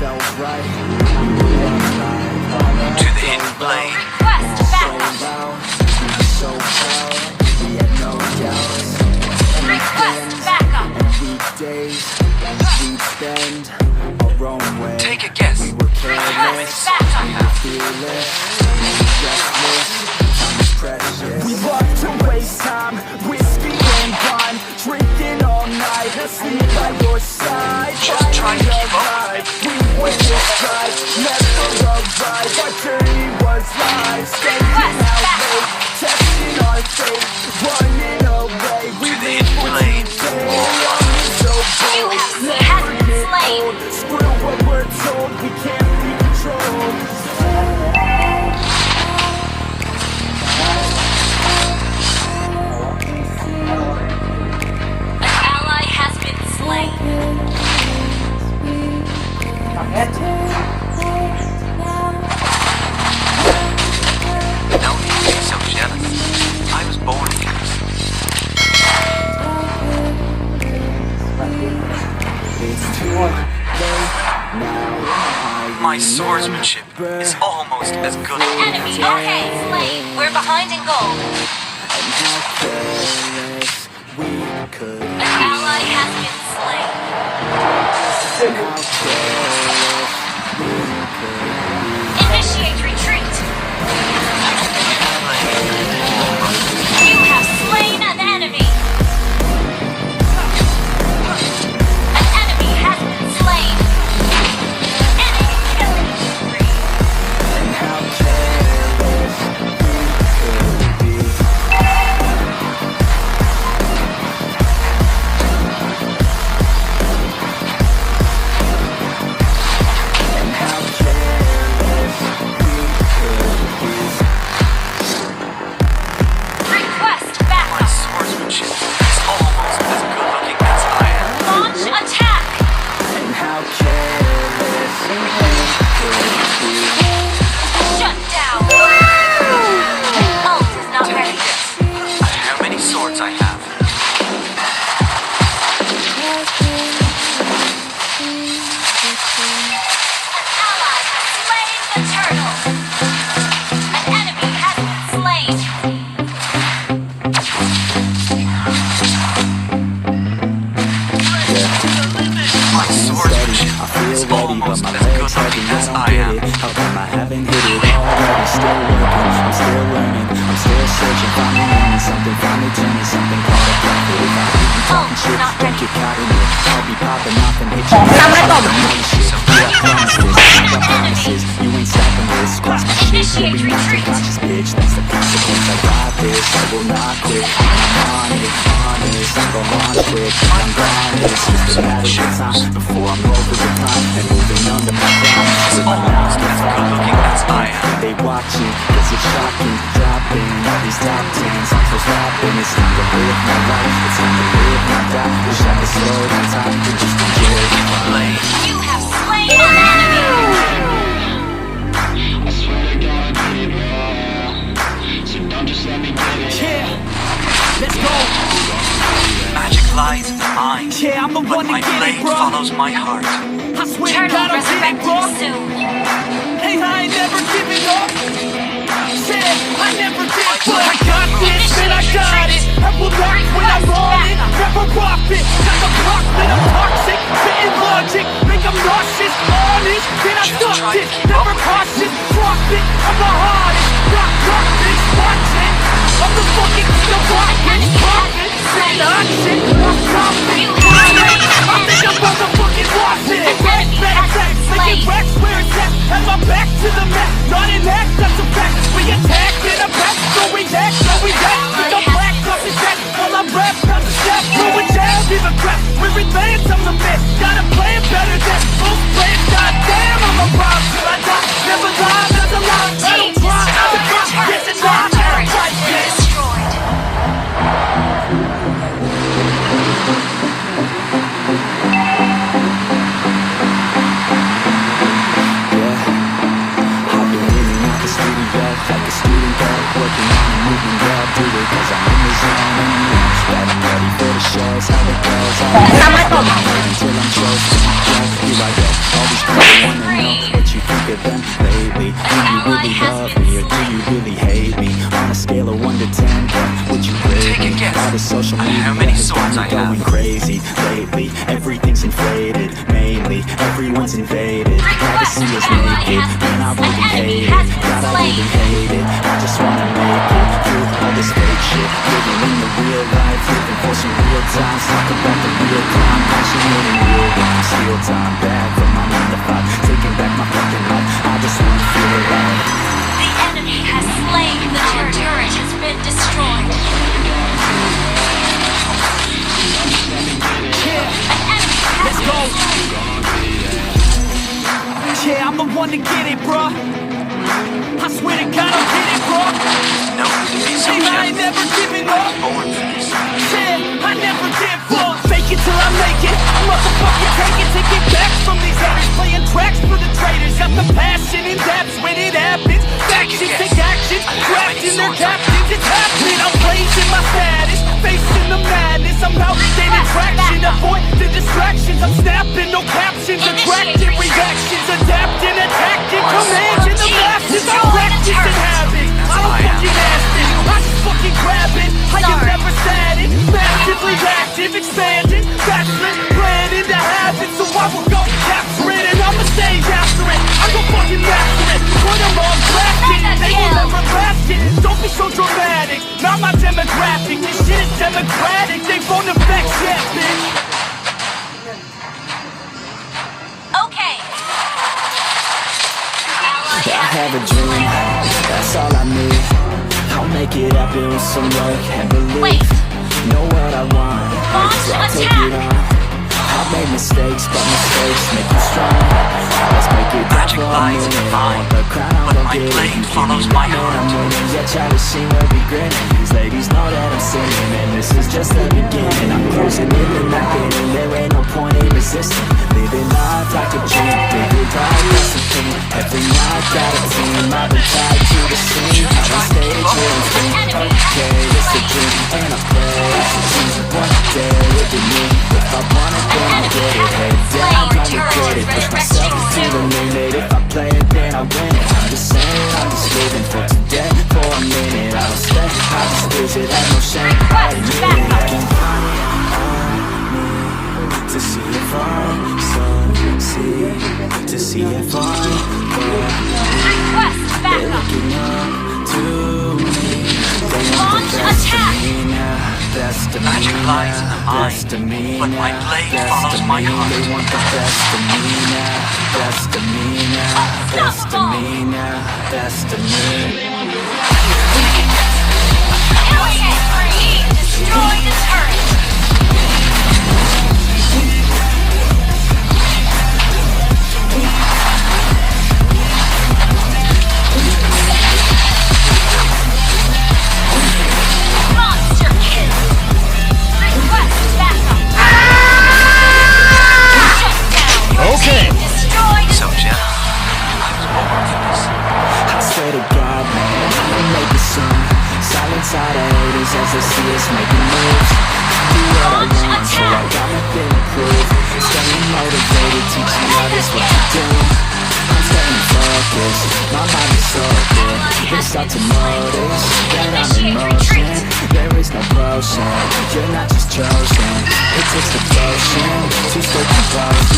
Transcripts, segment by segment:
felt right. To the hidden blade. Request backup. We were so proud. We had no doubts. Request backup. And weekdays we'd spend our own way. Take a guess. We were careless. We were fearless. We just missed. Time is precious. We love to waste time. Whiskey and wine. Drinking all night. Sleep by your side. Just trying to keep up. We were just right. Never arrived. Our journey was live. Staying out late. Testing our fate. Running away. We the blade. You have been slain. Screw what we're told. We can't be controlled. An ally has been slain. No need to be so jealous. I was born here. It's too late now. My swordsmanship is almost as good. Enemy okay, slain. We're behind in gold. And how careless we could An ally has been slain. how careless we could Initiate retreat. You have slain an enemy. An enemy has been slain. Enemy killing spree. and how careless we could be. And how careless we could be. Request My backup. swordsmanship is almost as good looking as I am. Launch attack. And how careless we could be. Shut down. Ult is not Take a ready. guess at how many swords I have. An ally has slain the turtle. An enemy has been slain. My swordsmanship is almost as good looking as I am. How come I haven't hit it already? Still working, I'm still learning, I'm still searching, finally learning something, finally turning something called a profit. If I keep talking shit, don't get caught in it. I'll be popping off and hit you. I promise this, I got promises. You ain't stopping this, cross my shit. You'll be not conscious, bitch. That's the consequence. I got this, I will not quit. I'm on it, honest. I'm gon' launch quick. I'm gone. It's just a matter of time before I'm over the top and moving under my crown. It's almost as good looking as I am. They watching, cause it's shocking. Dropping all these top tens. I'm so stopping. It's time to live my life. It's time to live my die. Wish I could slow down time and just enjoy the Blade. You have slain an enemy. Yeah, let's go. Magic lies in the mind, Yeah, I'm the but one to my get it, blade bro. follows my heart. I swear to Turtle God, I'm getting resurrecting bro. soon. Hey, I ain't never giving up. Said I never did, but I got this, man, I got it. I will rock when I'm on it. Never rock it. Got the block, man, I'm toxic. Spitting logic, make 'em nauseous. Honest, then I Just stuck try it. to keep Never up. cautious, drop it. I'm the hardest. Rock, bitch, watch it. I'm the fucking king of rockin'. Poppin', spitting hot shit. I'm confident. I think I'm motherfucking Washington. Better sex, making racks where it's at. Have my back to the mat, not an act, that's a fact. We attack in a back, so we act, so we act. With the black up his back, while I rap, not the step. Throwing jab, give a crap. We're advanced, I'm the man. Gotta play it better than most players. Goddamn, I'm a rob till I die. Never lie, that's a lie. I don't try, I'm a cop. Yes, it's not, I'm right, yes. Destroyed. Like a student girl, working on a movement, yeah, I do it cause I'm in the zone and I'm young. That I'm ready for the shows, how it goes. I'm until I'm chosen, yeah, here I go. All these people want them lately? Do you really love me or do you really hate me? On a scale of 1 to 10, what would you rate me? All the social media has got me going crazy lately. Everything's inflated, mainly everyone's invaded. Privacy is naked, and I really hate it. God, I really hate it. I just wanna make it through all this fake shit. Living in the real life, living for some real times. Talk about the real crime, passionate and real rhymes. Steal time back from my 9 to 5, taking back my fucking life. I just wanna feel alive. The enemy has slain the turret has been destroyed. Let's go. Yeah, I'm the one to get it, bruh. I swear to God, I'll get it, bruh. Hey, I ain't never giving up. Yeah, I never give up. Fake it till I make it. Motherfucking take it to get back from these haters. Playing tracks for the traitors. Got the passion in depths when it happens. Factions take action. Drafting their captains. It's happening. I'm raising my status. Facing the madness. I'm out gaining traction. Avoid the distractions. I'm snapping. No captions. Attracting reactions. Adapting. Attacking. Commanding the masses. I'm reckless in habits. I don't fucking ask it. I just fucking grab it. I am never static. Massively active. Expanding. Backslid. Planning to have it. So I will go capture it. And I'ma stay after it. I go fucking master it. Put them on blasting. They will never last it. Don't be so dramatic. Not my demographic. This shit is democratic. They won't affect yet, bitch. Okay. I have a dream, that's all I need. I'll make it happen with some work and belief. Wait. Know what I want, Launch so I'll take attack. it on. I've made mistakes, but mistakes make you strong. Let's make it Magic lies in the mind, the crown, but don't my get it. blade You follows keep me my running, heart. I'm winning. Yeah, Charlie, she will be grinning. These ladies know that I'm sinning, and this is just the beginning. I'm closing in the night, and there ain't no point in resisting. Living life like a dream, living life that's a thing. Every night got a team, I've been tied to the scene. I'm on stage here and scream, okay, it's a dream, and I pray it's a dream. One day it'll be me, if I want it, then I'll get it. Head down, trying to get it, push myself to the limit. If I play it, then I win it. I'm just saying, I'm just living for today, for a minute. I don't stay, I just visit, have no shame. I admit it, I can find it on me to see if I succeed, to see if I Request they're backup. looking up to me. They want Launch the best attack. of me now, best of me Magic lies in the now, mind, best of me but my now, blade best follows of my me. heart. They want the best of me now, best of me now, best of me now, best of me. Okay, destroy the turret. Monster kill. Request backup. Shut down. Your team destroyed the So gentle. I was born for this. I swear to God, man, I'ma make it soon. Silence all the haters as they see us making moves. Do what I Launch want, so I attack. got nothing to prove. Staying motivated, teaching others what to do. I'm staying focused, my mind is so good. It's up to notice that I'm in motion. There is no potion, you're not just chosen. It takes devotion to stay composed.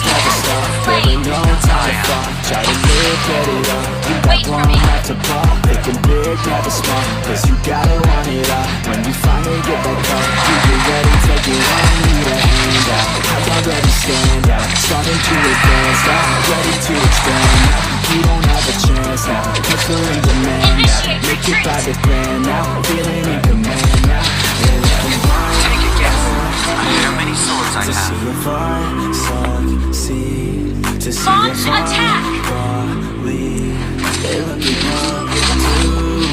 Never stop, there ain't no time to fall. Try to live, get it up. You got Wait for one me. not to fall. Thinking big, never small. Cause you gotta want it all. When you finally get that call, you get ready, take it on. Need a hand out. I've already stand out. Starting to advance now. Ready to expand now. You don't have a chance now. Cause we're in demand now. Initiate Make it retreat. by the plan now. Feeling in command now. Yeah, Take a guess. How many swords I to have? see if I succeed, to see Launch if I attack. believe. They're looking up to me.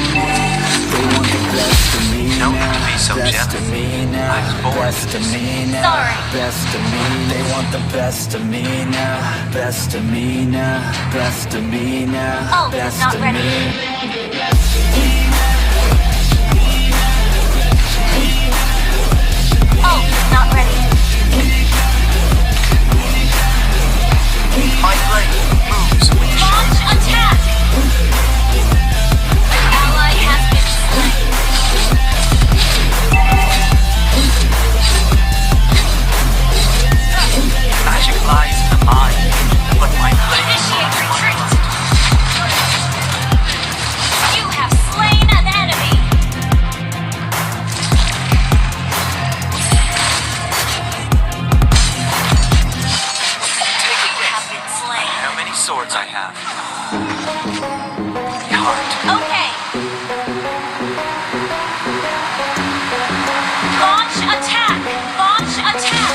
They want the best of me Don't now, be so best gentle. of me now, I was born best for of this. me now, Sorry. best of me. They want the best of me now, best of me now, best of me now, Oh, best not of ready. me. Oh, not ready. My blade moves swords I have. Heart. Okay. Launch attack! Launch attack!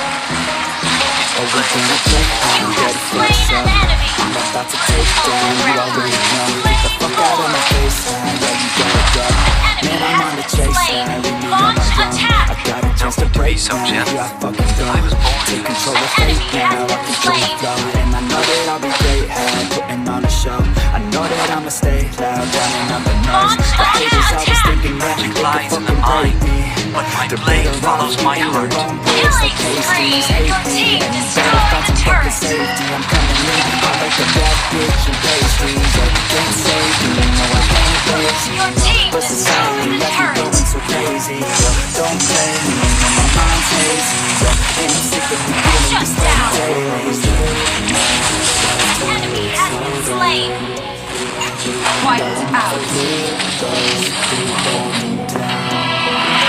Oh, we're gonna play, I'm You have ready for slain this. an enemy! I'm about to take down, you already know. Get the fuck out of my face, yeah, you gotta go. Man, I'm on the chase, yeah, leave me on Launch my own. attack! I got a chance to break so down, gentle. yeah, I fucking go. I was born Take to control of An enemy fate has now, I been control the slain. flow. And I know that I'll be great, hey, putting on a show. I know that I'ma stay loud, drowning out the noise. Launch The haters attack! always thinking that they Magic could lies in the fucking break mind, me. but my They're blade better follows off my in the heart. wrong place. They Killing hate spree! me, hate Your me, team and destroyed better find the some fucking turret. safety. I'm coming in, I like a bad bitch and pastries. Oh, you can't save me, no I can't praise you. Your team But destroyed society the has me turret. going so crazy. So don't play me, no my mind's hazy. So and I'm sick of me feeling Shut this thing down. daily. Enemy has been slain! Wiped out!